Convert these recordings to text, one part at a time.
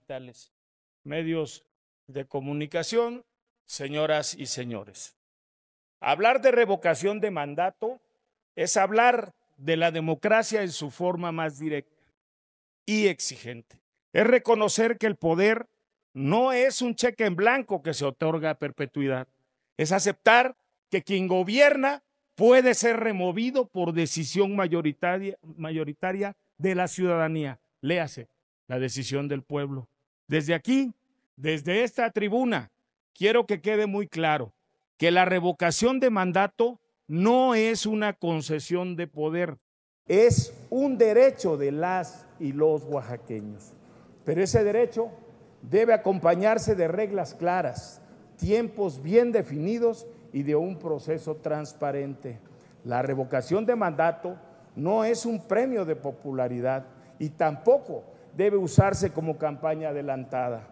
digitales, medios de comunicación, señoras y señores. Hablar de revocación de mandato es hablar de la democracia en su forma más directa y exigente. Es reconocer que el poder no es un cheque en blanco que se otorga a perpetuidad. Es aceptar que quien gobierna puede ser removido por decisión mayoritaria de la ciudadanía. Léase, la decisión del pueblo. Desde aquí, desde esta tribuna, quiero que quede muy claro que la revocación de mandato no es una concesión de poder, es un derecho de las y los oaxaqueños. Pero ese derecho debe acompañarse de reglas claras, tiempos bien definidos y de un proceso transparente. La revocación de mandato no es un premio de popularidad y tampoco debe usarse como campaña adelantada.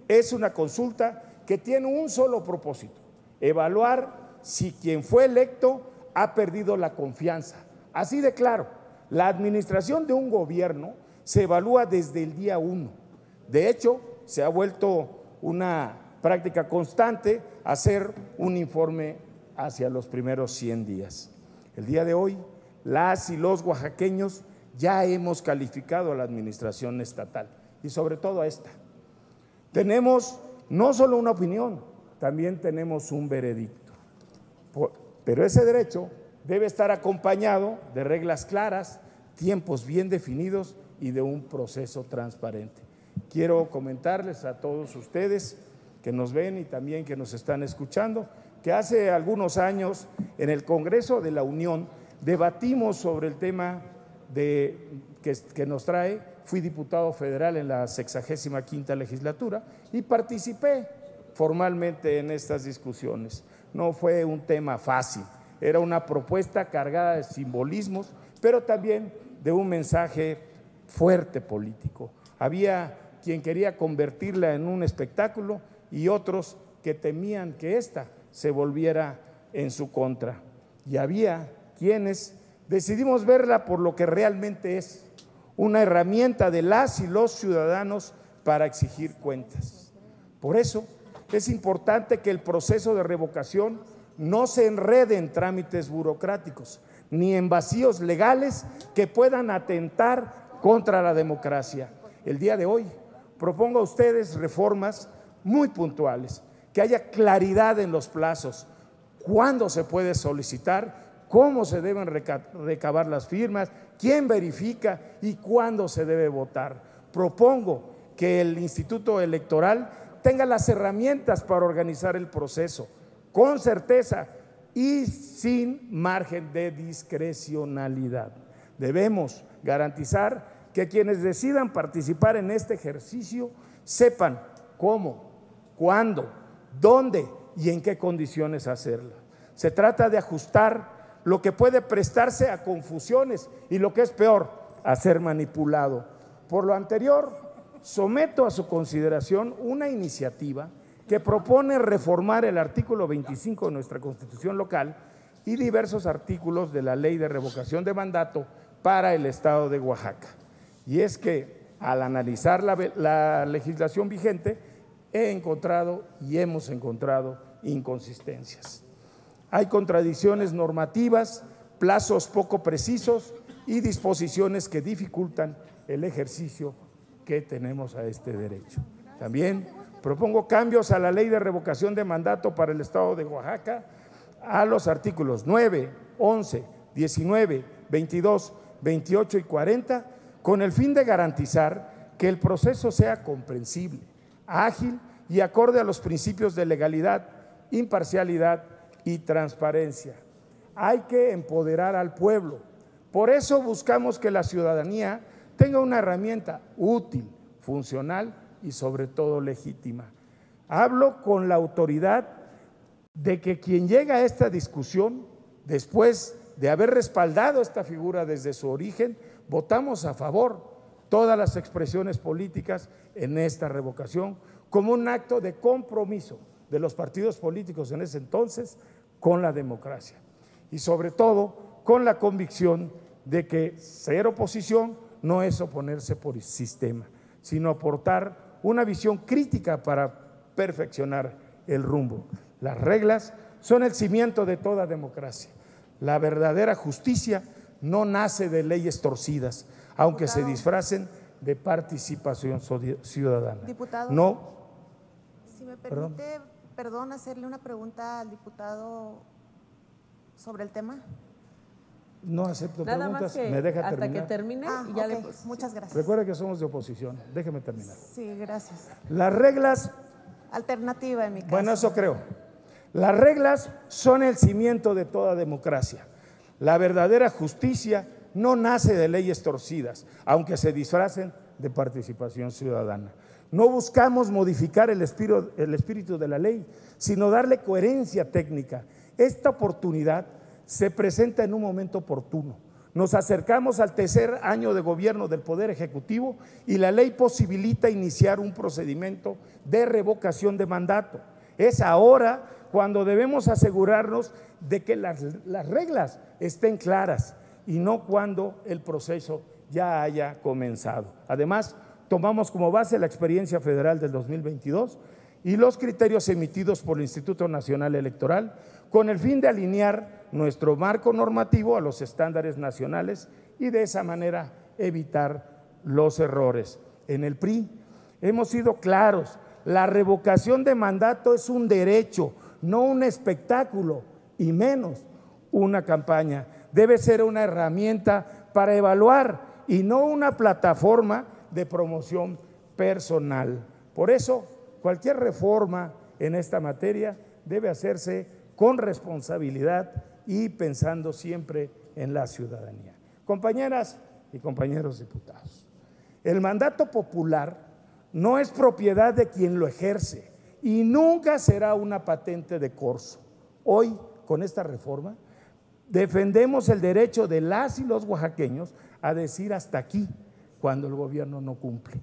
Es una consulta que tiene un solo propósito: evaluar si quien fue electo ha perdido la confianza. Así de claro, la administración de un gobierno se evalúa desde el día 1. De hecho, se ha vuelto una práctica constante hacer un informe hacia los primeros 100 días. El día de hoy, las y los oaxaqueños ya hemos calificado a la administración estatal y sobre todo a esta. Tenemos no solo una opinión, también tenemos un veredicto. Pero ese derecho debe estar acompañado de reglas claras, tiempos bien definidos y de un proceso transparente. Quiero comentarles a todos ustedes que nos ven y también que nos están escuchando que hace algunos años en el Congreso de la Unión debatimos sobre el tema que nos trae. Fui diputado federal en la 65ª legislatura y participé formalmente en estas discusiones. No fue un tema fácil, era una propuesta cargada de simbolismos, pero también de un mensaje fuerte político. Había quien quería convertirla en un espectáculo y otros que temían que ésta se volviera en su contra. Y había quienes decidimos verla por lo que realmente es: una herramienta de las y los ciudadanos para exigir cuentas. Por eso es importante que el proceso de revocación no se enrede en trámites burocráticos ni en vacíos legales que puedan atentar contra la democracia. El día de hoy propongo a ustedes reformas muy puntuales, que haya claridad en los plazos, cuándo se puede solicitar, cómo se deben recabar las firmas, quién verifica y cuándo se debe votar. Propongo que el Instituto Electoral tenga las herramientas para organizar el proceso con certeza y sin margen de discrecionalidad. Debemos garantizar que quienes decidan participar en este ejercicio sepan cómo, cuándo, dónde y en qué condiciones hacerlo. Se trata de ajustar lo que puede prestarse a confusiones y, lo que es peor, a ser manipulado. Por lo anterior, someto a su consideración una iniciativa que propone reformar el artículo 25 de nuestra Constitución local y diversos artículos de la Ley de Revocación de Mandato para el Estado de Oaxaca. Y es que al analizar la legislación vigente hemos encontrado inconsistencias. Hay contradicciones normativas, plazos poco precisos y disposiciones que dificultan el ejercicio que tenemos a este derecho. También propongo cambios a la Ley de Revocación de Mandato para el Estado de Oaxaca, a los artículos 9, 11, 19, 22, 28 y 40, con el fin de garantizar que el proceso sea comprensible, ágil y acorde a los principios de legalidad, imparcialidad y transparencia. Hay que empoderar al pueblo. Por eso buscamos que la ciudadanía tenga una herramienta útil, funcional y sobre todo legítima. Hablo con la autoridad de que quien llega a esta discusión, después de haber respaldado esta figura desde su origen, votamos a favor todas las expresiones políticas en esta revocación como un acto de compromiso de los partidos políticos en ese entonces con la democracia y sobre todo con la convicción de que ser oposición no es oponerse por sistema, sino aportar una visión crítica para perfeccionar el rumbo. Las reglas son el cimiento de toda democracia. La verdadera justicia no nace de leyes torcidas, aunque se disfracen de participación ciudadana. Diputado, no, si me permite, perdón, hacerle una pregunta al diputado sobre el tema. No acepto Nada preguntas, más que me deja hasta terminar. que termine y ya después. Muchas gracias. Recuerde que somos de oposición, déjeme terminar. Sí, gracias. Las reglas, Alternativa en mi caso. bueno, eso creo. Las reglas son el cimiento de toda democracia. La verdadera justicia no nace de leyes torcidas, aunque se disfracen de participación ciudadana. No buscamos modificar el espíritu de la ley, sino darle coherencia técnica. Esta oportunidad se presenta en un momento oportuno. Nos acercamos al tercer año de gobierno del Poder Ejecutivo y la ley posibilita iniciar un procedimiento de revocación de mandato. Es ahora cuando debemos asegurarnos de que las reglas estén claras y no cuando el proceso ya haya comenzado. Además, tomamos como base la experiencia federal del 2022 y los criterios emitidos por el Instituto Nacional Electoral con el fin de alinear nuestro marco normativo a los estándares nacionales y de esa manera evitar los errores. En el PRI hemos sido claros, la revocación de mandato es un derecho, no un espectáculo y menos una campaña. Debe ser una herramienta para evaluar y no una plataforma de promoción personal. Por eso, cualquier reforma en esta materia debe hacerse con responsabilidad y pensando siempre en la ciudadanía. Compañeras y compañeros diputados, el mandato popular no es propiedad de quien lo ejerce y nunca será una patente de corso. Hoy, con esta reforma, defendemos el derecho de las y los oaxaqueños a decir hasta aquí cuando el gobierno no cumple.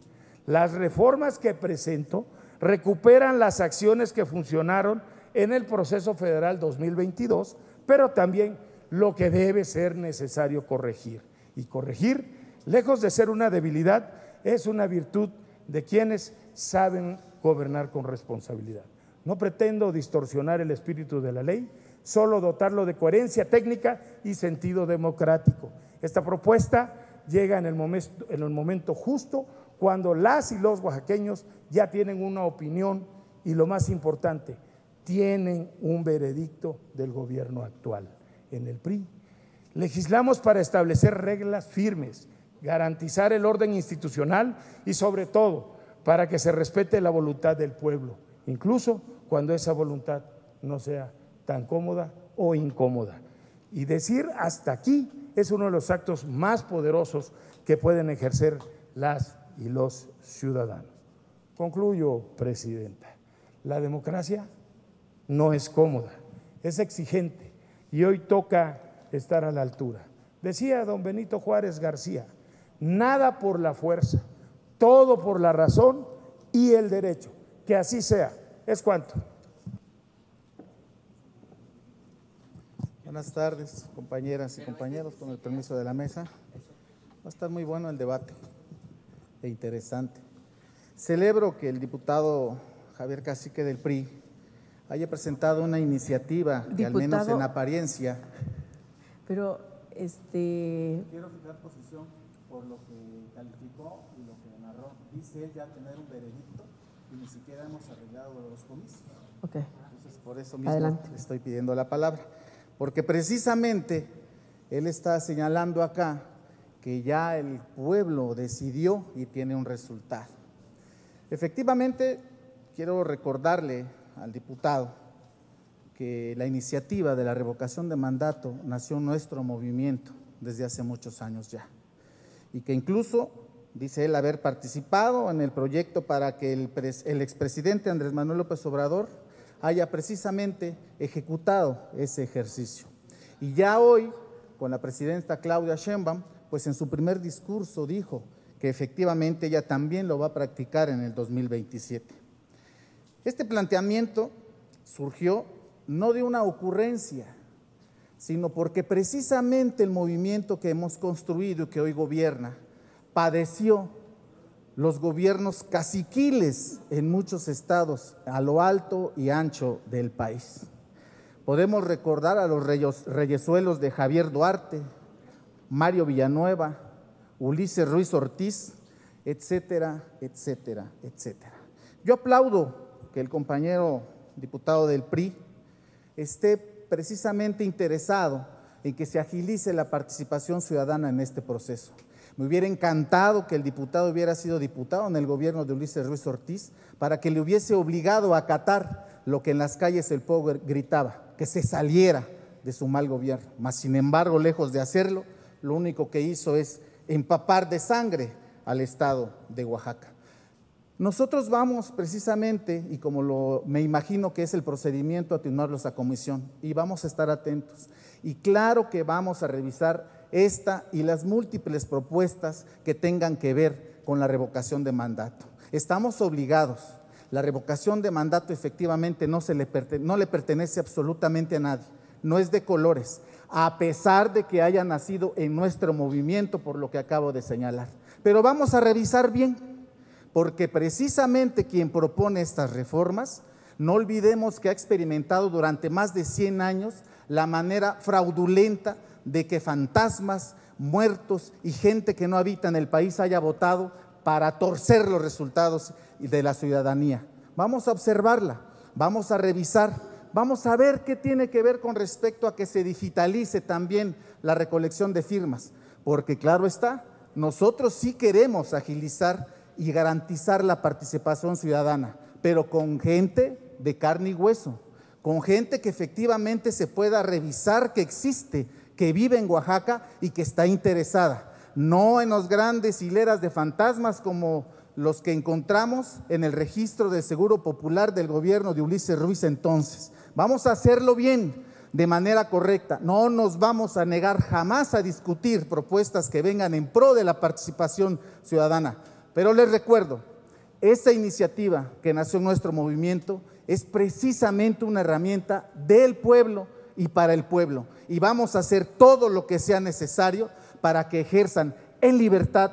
Las reformas que presento recuperan las acciones que funcionaron en el proceso federal 2022, pero también lo que debe ser necesario corregir. Y corregir, lejos de ser una debilidad, es una virtud de quienes saben gobernar con responsabilidad. No pretendo distorsionar el espíritu de la ley, solo dotarlo de coherencia técnica y sentido democrático. Esta propuesta llega en el momento justo, cuando las y los oaxaqueños ya tienen una opinión y, lo más importante, tienen un veredicto del gobierno actual. En el PRI legislamos para establecer reglas firmes, garantizar el orden institucional y, sobre todo, para que se respete la voluntad del pueblo, incluso cuando esa voluntad no sea tan cómoda o incómoda. Y decir hasta aquí es uno de los actos más poderosos que pueden ejercer las y los ciudadanos. Concluyo, presidenta. La democracia no es cómoda, es exigente y hoy toca estar a la altura. Decía don Benito Juárez García, nada por la fuerza, todo por la razón y el derecho. Que así sea. ¿Es cuanto? Buenas tardes, compañeras y compañeros, con el permiso de la mesa. Va a estar muy bueno el debate e interesante. Celebro que el diputado Javier Cacique del PRI haya presentado una iniciativa que, al menos en apariencia… Pero Quiero fijar posición por lo que calificó y lo que narró. Dice él ya tener un veredicto y ni siquiera hemos arreglado los comicios. Ok. Entonces, por eso mismo Adelante. le estoy pidiendo la palabra. Porque precisamente él está señalando acá que ya el pueblo decidió y tiene un resultado. Efectivamente, quiero recordarle al diputado que la iniciativa de la revocación de mandato nació en nuestro movimiento desde hace muchos años ya, y que incluso dice él haber participado en el proyecto para que el expresidente Andrés Manuel López Obrador haya precisamente ejecutado ese ejercicio. Y ya hoy, con la presidenta Claudia Sheinbaum, pues en su primer discurso dijo que efectivamente ella también lo va a practicar en el 2027. Este planteamiento surgió no de una ocurrencia, sino porque precisamente el movimiento que hemos construido y que hoy gobierna padeció los gobiernos caciquiles en muchos estados a lo alto y ancho del país. Podemos recordar a los reyezuelos de Javier Duarte, Mario Villanueva, Ulises Ruiz Ortiz, etcétera, etcétera, etcétera. Yo aplaudo que el compañero diputado del PRI esté precisamente interesado en que se agilice la participación ciudadana en este proceso. Me hubiera encantado que el diputado hubiera sido diputado en el gobierno de Ulises Ruiz Ortiz para que le hubiese obligado a acatar lo que en las calles el pueblo gritaba, que se saliera de su mal gobierno. Mas, sin embargo, lejos de hacerlo, lo único que hizo es empapar de sangre al estado de Oaxaca. Nosotros vamos precisamente, y como me imagino que es el procedimiento, a turnarlos a comisión y vamos a estar atentos. Y claro que vamos a revisar esta y las múltiples propuestas que tengan que ver con la revocación de mandato. Estamos obligados. La revocación de mandato efectivamente no le pertenece absolutamente a nadie, no es de colores, a pesar de que haya nacido en nuestro movimiento, por lo que acabo de señalar. Pero vamos a revisar bien, porque precisamente quien propone estas reformas, no olvidemos que ha experimentado durante más de 100 años la manera fraudulenta de que fantasmas, muertos y gente que no habita en el país haya votado para torcer los resultados de la ciudadanía. Vamos a observarla, vamos a revisar, vamos a ver qué tiene que ver con respecto a que se digitalice también la recolección de firmas, porque claro está, nosotros sí queremos agilizar y garantizar la participación ciudadana, pero con gente de carne y hueso, con gente que efectivamente se pueda revisar que existe, que vive en Oaxaca y que está interesada, no en las grandes hileras de fantasmas como los que encontramos en el registro del Seguro Popular del gobierno de Ulises Ruiz entonces. Vamos a hacerlo bien, de manera correcta. No nos vamos a negar jamás a discutir propuestas que vengan en pro de la participación ciudadana. Pero les recuerdo, esta iniciativa que nació en nuestro movimiento es precisamente una herramienta del pueblo y para el pueblo. Y vamos a hacer todo lo que sea necesario para que ejerzan en libertad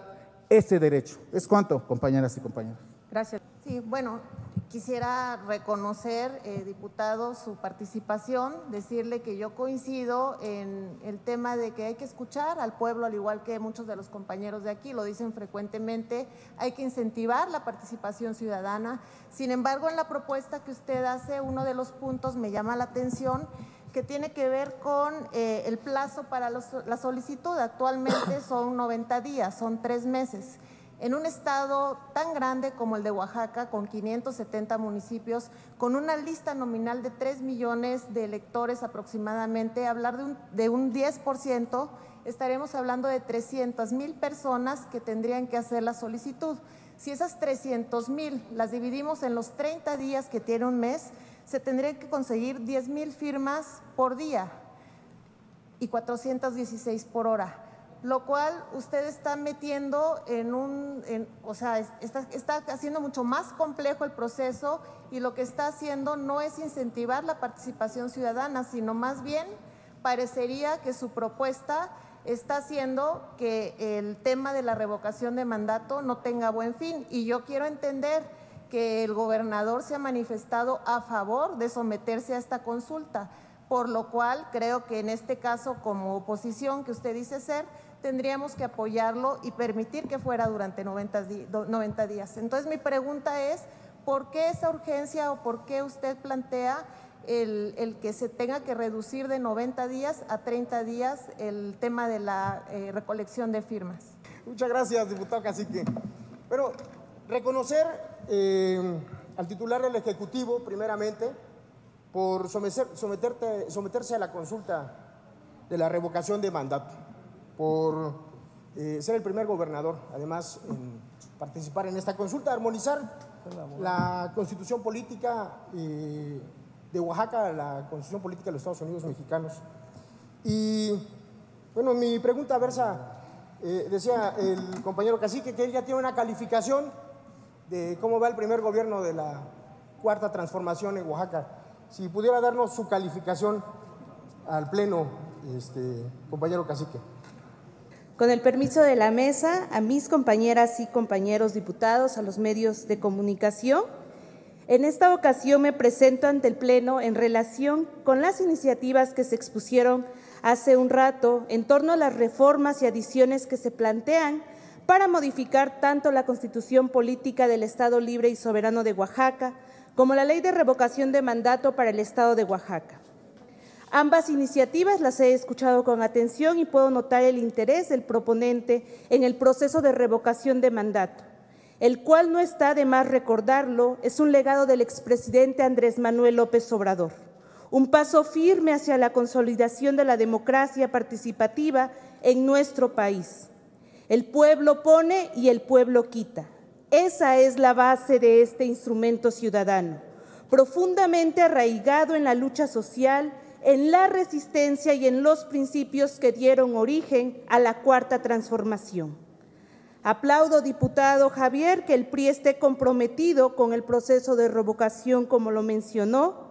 ese derecho. ¿Es cuanto, compañeras y compañeros? Gracias. Sí, bueno, quisiera reconocer, diputado, su participación, decirle que yo coincido en el tema de que hay que escuchar al pueblo, al igual que muchos de los compañeros de aquí lo dicen frecuentemente, hay que incentivar la participación ciudadana. Sin embargo, en la propuesta que usted hace, uno de los puntos me llama la atención, que tiene que ver con el plazo para la solicitud. Actualmente son 90 días, son 3 meses. En un estado tan grande como el de Oaxaca, con 570 municipios, con una lista nominal de 3 millones de electores aproximadamente, hablar de un 10%, estaremos hablando de 300,000 personas que tendrían que hacer la solicitud. Si esas 300,000 las dividimos en los 30 días que tiene un mes, se tendrían que conseguir 10,000 firmas por día y 416 por hora. Lo cual usted está metiendo está haciendo mucho más complejo el proceso y lo que está haciendo no es incentivar la participación ciudadana, sino más bien parecería que su propuesta está haciendo que el tema de la revocación de mandato no tenga buen fin. Y yo quiero entender que el gobernador se ha manifestado a favor de someterse a esta consulta, por lo cual creo que en este caso, como oposición que usted dice ser, tendríamos que apoyarlo y permitir que fuera durante 90 días. Entonces, mi pregunta es, ¿por qué esa urgencia o por qué usted plantea el que se tenga que reducir de 90 días a 30 días el tema de la recolección de firmas? Muchas gracias, diputado Cacique. Bueno, reconocer al titular del Ejecutivo, primeramente, por someterse a la consulta de la revocación de mandato, por ser el primer gobernador, además, en participar en esta consulta, armonizar la Constitución Política de Oaxaca, la Constitución Política de los Estados Unidos Mexicanos. Y, bueno, mi pregunta versa, decía el compañero Cacique, que él ya tiene una calificación de cómo va el primer gobierno de la Cuarta Transformación en Oaxaca. Si pudiera darnos su calificación al Pleno, compañero Cacique. Con el permiso de la mesa, a mis compañeras y compañeros diputados, a los medios de comunicación, en esta ocasión me presento ante el Pleno en relación con las iniciativas que se expusieron hace un rato en torno a las reformas y adiciones que se plantean para modificar tanto la Constitución Política del Estado Libre y Soberano de Oaxaca como la Ley de Revocación de Mandato para el Estado de Oaxaca. Ambas iniciativas las he escuchado con atención y puedo notar el interés del proponente en el proceso de revocación de mandato, el cual, no está de más recordarlo, es un legado del expresidente Andrés Manuel López Obrador, un paso firme hacia la consolidación de la democracia participativa en nuestro país. El pueblo pone y el pueblo quita. Esa es la base de este instrumento ciudadano, profundamente arraigado en la lucha social, en la resistencia y en los principios que dieron origen a la Cuarta Transformación. Aplaudo, diputado Javier, que el PRI esté comprometido con el proceso de revocación, como lo mencionó,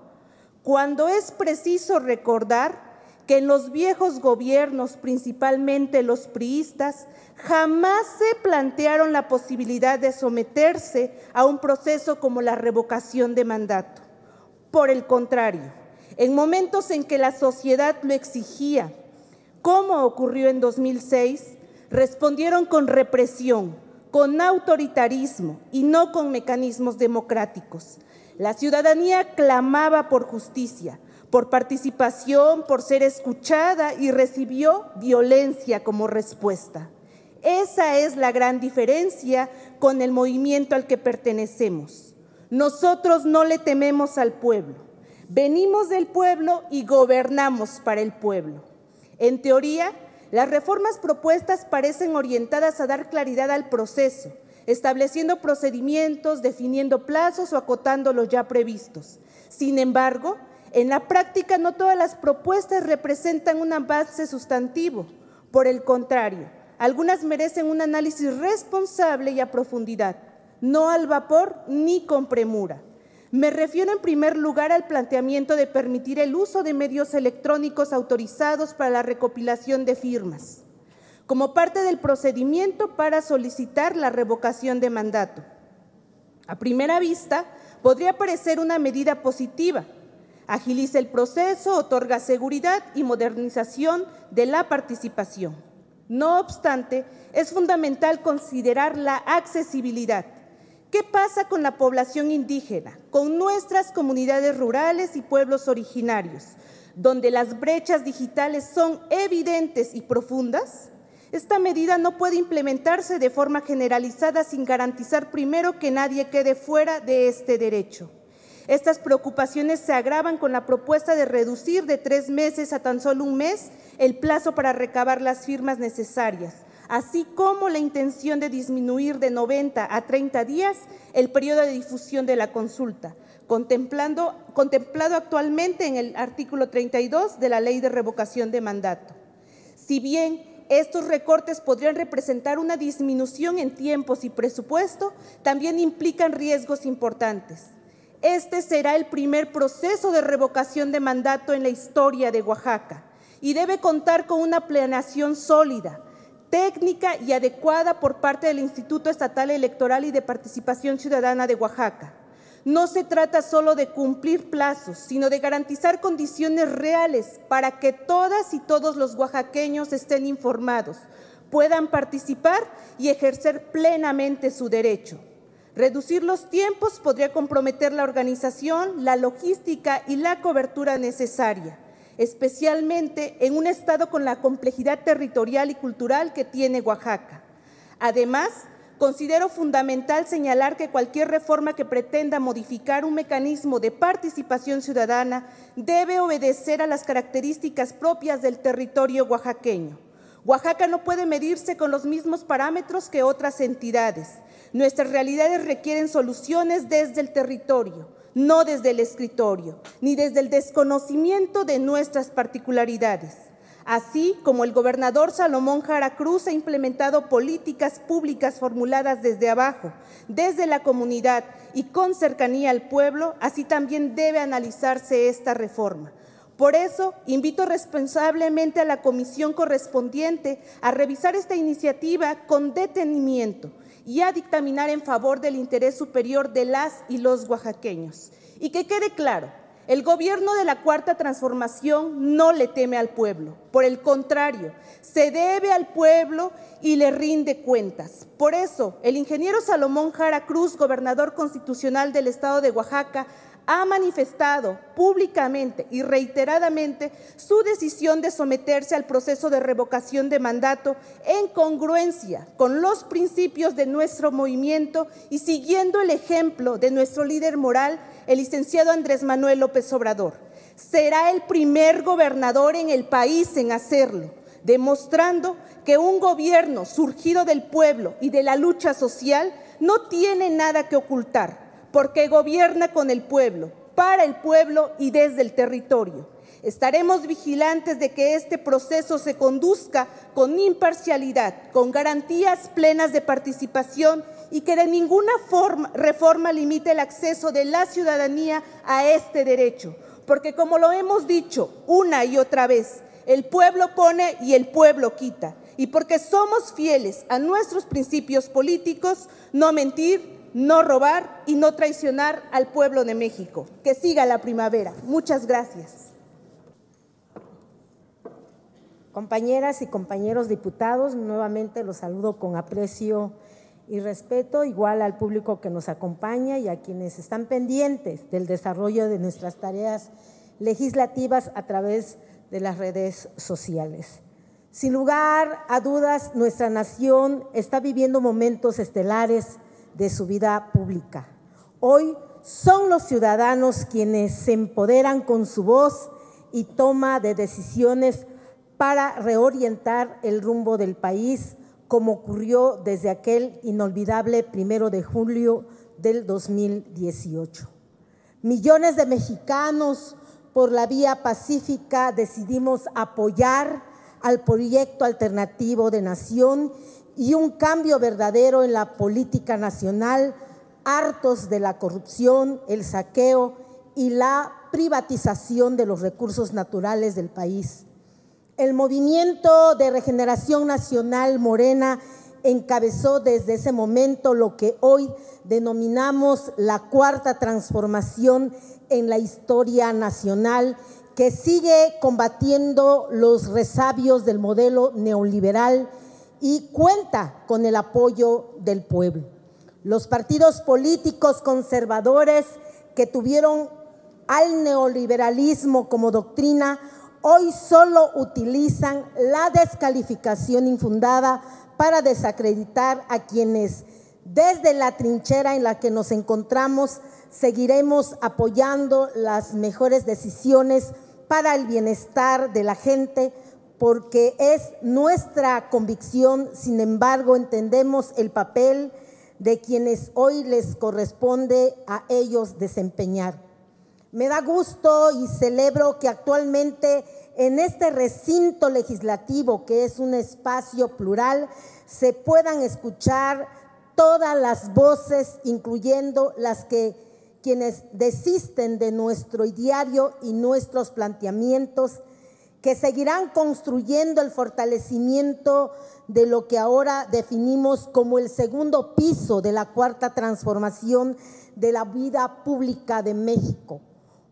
cuando es preciso recordar que en los viejos gobiernos, principalmente los priistas, jamás se plantearon la posibilidad de someterse a un proceso como la revocación de mandato. Por el contrario, en momentos en que la sociedad lo exigía, como ocurrió en 2006, respondieron con represión, con autoritarismo y no con mecanismos democráticos. La ciudadanía clamaba por justicia, por participación, por ser escuchada y recibió violencia como respuesta. Esa es la gran diferencia con el movimiento al que pertenecemos. Nosotros no le tememos al pueblo. Venimos del pueblo y gobernamos para el pueblo. En teoría, las reformas propuestas parecen orientadas a dar claridad al proceso, estableciendo procedimientos, definiendo plazos o acotando los ya previstos. Sin embargo, en la práctica no todas las propuestas representan un avance sustantivo. Por el contrario, algunas merecen un análisis responsable y a profundidad, no al vapor ni con premura. Me refiero en primer lugar al planteamiento de permitir el uso de medios electrónicos autorizados para la recopilación de firmas, como parte del procedimiento para solicitar la revocación de mandato. A primera vista, podría parecer una medida positiva. Agiliza el proceso, otorga seguridad y modernización de la participación. No obstante, es fundamental considerar la accesibilidad. ¿Qué pasa con la población indígena, con nuestras comunidades rurales y pueblos originarios, donde las brechas digitales son evidentes y profundas? Esta medida no puede implementarse de forma generalizada sin garantizar primero que nadie quede fuera de este derecho. Estas preocupaciones se agravan con la propuesta de reducir de 3 meses a tan solo 1 mes el plazo para recabar las firmas necesarias, así como la intención de disminuir de 90 a 30 días el periodo de difusión de la consulta, contemplado actualmente en el artículo 32 de la Ley de Revocación de Mandato. Si bien estos recortes podrían representar una disminución en tiempos y presupuesto, también implican riesgos importantes. Este será el primer proceso de revocación de mandato en la historia de Oaxaca y debe contar con una planeación sólida, técnica y adecuada por parte del Instituto Estatal Electoral y de Participación Ciudadana de Oaxaca. No se trata solo de cumplir plazos, sino de garantizar condiciones reales para que todas y todos los oaxaqueños estén informados, puedan participar y ejercer plenamente su derecho. Reducir los tiempos podría comprometer la organización, la logística y la cobertura necesaria, especialmente en un estado con la complejidad territorial y cultural que tiene Oaxaca. Además, considero fundamental señalar que cualquier reforma que pretenda modificar un mecanismo de participación ciudadana debe obedecer a las características propias del territorio oaxaqueño. Oaxaca no puede medirse con los mismos parámetros que otras entidades. Nuestras realidades requieren soluciones desde el territorio, no desde el escritorio, ni desde el desconocimiento de nuestras particularidades. Así como el gobernador Salomón Jara Cruz ha implementado políticas públicas formuladas desde abajo, desde la comunidad y con cercanía al pueblo, así también debe analizarse esta reforma. Por eso, invito responsablemente a la comisión correspondiente a revisar esta iniciativa con detenimiento y a dictaminar en favor del interés superior de las y los oaxaqueños. Y que quede claro, el gobierno de la Cuarta Transformación no le teme al pueblo. Por el contrario, se debe al pueblo y le rinde cuentas. Por eso, el ingeniero Salomón Jara Cruz, gobernador constitucional del estado de Oaxaca, ha manifestado públicamente y reiteradamente su decisión de someterse al proceso de revocación de mandato en congruencia con los principios de nuestro movimiento y siguiendo el ejemplo de nuestro líder moral, el licenciado Andrés Manuel López Obrador. Será el primer gobernador en el país en hacerlo, demostrando que un gobierno surgido del pueblo y de la lucha social no tiene nada que ocultar, porque gobierna con el pueblo, para el pueblo y desde el territorio. Estaremos vigilantes de que este proceso se conduzca con imparcialidad, con garantías plenas de participación y que de ninguna reforma limite el acceso de la ciudadanía a este derecho. Porque como lo hemos dicho una y otra vez, el pueblo pone y el pueblo quita. Y porque somos fieles a nuestros principios políticos, no mentir, no robar y no traicionar al pueblo de México. Que siga la primavera. Muchas gracias. Compañeras y compañeros diputados, nuevamente los saludo con aprecio y respeto, igual al público que nos acompaña y a quienes están pendientes del desarrollo de nuestras tareas legislativas a través de las redes sociales. Sin lugar a dudas, nuestra nación está viviendo momentos estelares de su vida pública. Hoy son los ciudadanos quienes se empoderan con su voz y toma de decisiones para reorientar el rumbo del país, como ocurrió desde aquel inolvidable 1 de julio del 2018. Millones de mexicanos, por la vía pacífica, decidimos apoyar al proyecto alternativo de nación y un cambio verdadero en la política nacional, hartos de la corrupción, el saqueo y la privatización de los recursos naturales del país. El Movimiento de Regeneración Nacional Morena encabezó desde ese momento lo que hoy denominamos la Cuarta Transformación en la historia nacional, que sigue combatiendo los resabios del modelo neoliberal y cuenta con el apoyo del pueblo. Los partidos políticos conservadores que tuvieron al neoliberalismo como doctrina, hoy solo utilizan la descalificación infundada para desacreditar a quienes, desde la trinchera en la que nos encontramos, seguiremos apoyando las mejores decisiones para el bienestar de la gente, porque es nuestra convicción. Sin embargo, entendemos el papel de quienes hoy les corresponde a ellos desempeñar. Me da gusto y celebro que actualmente en este recinto legislativo, que es un espacio plural, se puedan escuchar todas las voces, incluyendo las que quienes desisten de nuestro ideario y nuestros planteamientos, que seguirán construyendo el fortalecimiento de lo que ahora definimos como el segundo piso de la Cuarta Transformación de la vida pública de México.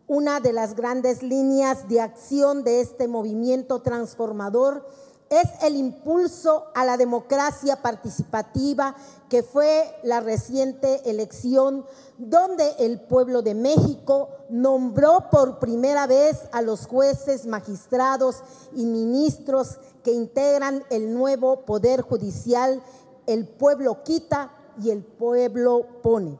Una de las grandes líneas de acción de este movimiento transformador es el impulso a la democracia participativa, que fue la reciente elección donde el pueblo de México nombró por primera vez a los jueces, magistrados y ministros que integran el nuevo Poder Judicial. El pueblo quita y el pueblo pone.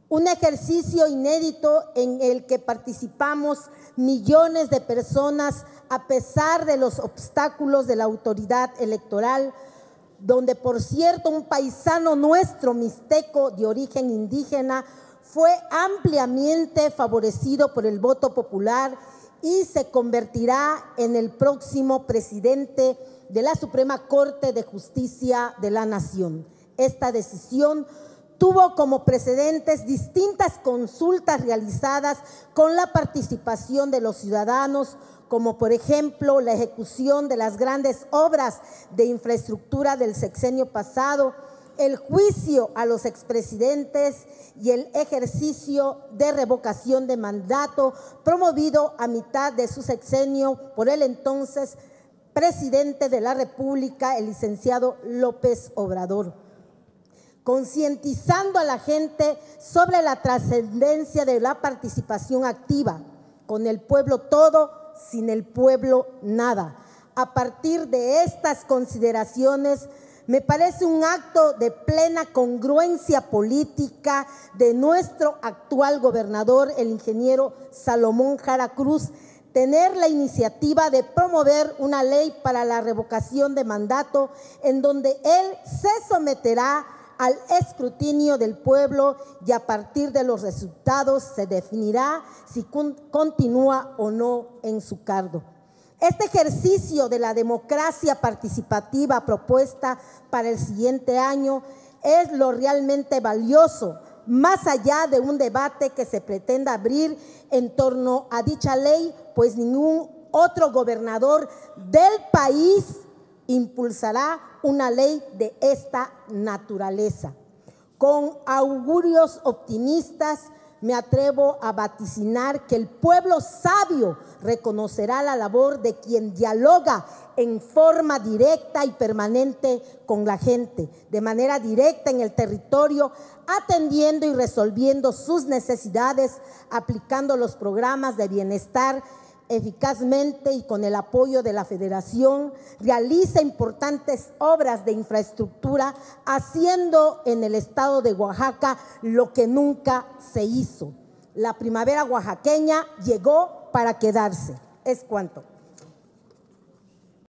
Un ejercicio inédito en el que participamos millones de personas a pesar de los obstáculos de la autoridad electoral, donde, por cierto, un paisano nuestro, mixteco de origen indígena, fue ampliamente favorecido por el voto popular y se convertirá en el próximo presidente de la Suprema Corte de Justicia de la Nación. Esta decisión tuvo como precedentes distintas consultas realizadas con la participación de los ciudadanos, como por ejemplo la ejecución de las grandes obras de infraestructura del sexenio pasado, el juicio a los expresidentes y el ejercicio de revocación de mandato promovido a mitad de su sexenio por el entonces presidente de la República, el licenciado López Obrador, concientizando a la gente sobre la trascendencia de la participación activa, con el pueblo todo, sin el pueblo nada. A partir de estas consideraciones, me parece un acto de plena congruencia política de nuestro actual gobernador, el ingeniero Salomón Jara Cruz, tener la iniciativa de promover una ley para la revocación de mandato en donde él se someterá al escrutinio del pueblo y a partir de los resultados se definirá si continúa o no en su cargo. Este ejercicio de la democracia participativa propuesta para el siguiente año es lo realmente valioso, más allá de un debate que se pretenda abrir en torno a dicha ley, pues ningún otro gobernador del país impulsará una ley de esta naturaleza. Con augurios optimistas, me atrevo a vaticinar que el pueblo sabio reconocerá la labor de quien dialoga en forma directa y permanente con la gente, de manera directa en el territorio, atendiendo y resolviendo sus necesidades, aplicando los programas de bienestar eficazmente y con el apoyo de la Federación, realiza importantes obras de infraestructura, haciendo en el estado de Oaxaca lo que nunca se hizo. La primavera oaxaqueña llegó para quedarse. Es cuanto.